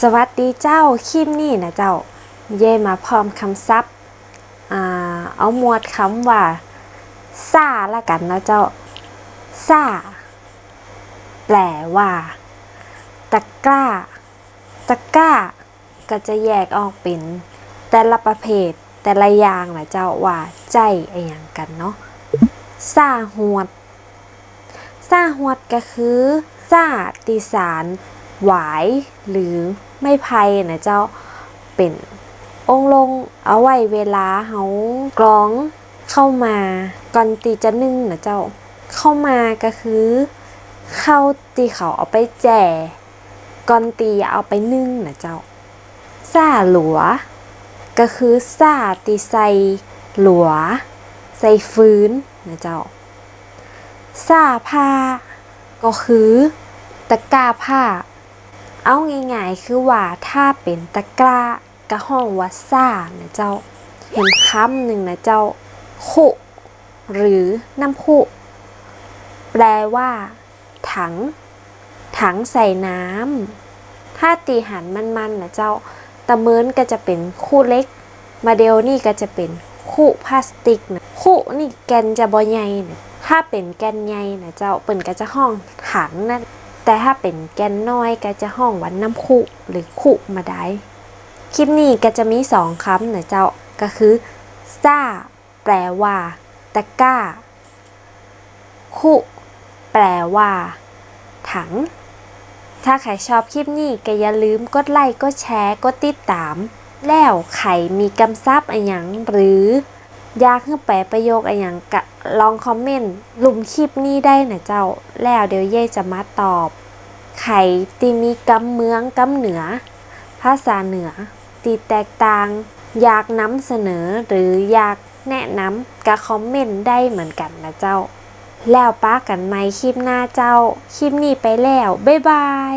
สวัสดีเจ้าคลิปนี้นะเจ้าเย่มาพร้อมคำศัพท์เอาหมวดคำว่าซ่าละกันนะเจ้าซ่าแปลว่าตะกร้าก็จะแยกออกเป็นแต่ละประเภทแต่ละอย่างนะเจ้าว่าใจอะไรอย่างกันเนาะซ่าหวดก็คือซ่าตีสารหวายหรือไม่ไพ่นะเจ้าเป็นองค์ลงเอาไว้เวลาเฮากลองเข้ามาก่อนตีจะนึ่งนะเจ้าเข้ามาก็คือเข้าตีเขาเอาไปแจ่ก่อนตีเอาไปนึ่งนะเจ้าซ่าหลัวก็คือซ่าตีใส่หลัวใส่ฟื้นนะเจ้าซ่าผ้าก็คือตะกร้าผ้าเอาง่ายๆคือว่าถ้าเป็นตะกร้ากะห้องว่าซ่านะเจ้าเห็นคำหนึ่งนะเจ้าคุหรือน้ำคุแปลว่าถังใส่น้ำถ้าตีหันมันนะเจ้าตะเมินก็จะเป็นคู่เล็กมาเดลนี่ก็จะเป็นคู่พลาสติกนะคู่นี่แกนจะบ่ใหญ่นะถ้าเป็นแกนใหญ่นะเจ้าเปิ่นก็จะห้องถังนั่นแต่ถ้าเป็นแกนน้อยก็จะห้องวันน้ำคุหรือคุมาได้คลิปนี้ก็จะมี2คำนะเจ้าก็คือซ่าแปลว่าตะกร้าคุแปลว่าถังถ้าใครชอบคลิปนี้ก็อย่าลืมกดไลค์กดแชร์กดติดตามแล้วใครมีคำศัพท์อะไรอย่างหรืออยากให้แปลประโยคอะไรอย่างก็ลองคอมเมนต์ลุมคลิปนี้ได้นะเจ้าแล้วเดี๋ยวเย่จะมาตอบใครที่มีกำเมืองกำเหนือภาษาเหนือตีแตกต่างอยากนำเสนอหรืออยากแนะนำก็คอมเมนต์ได้เหมือนกันนะเจ้าแล้วป้ากันไหมคลิปหน้าเจ้าคลิปนี้ไปแล้วบ๊ายบาย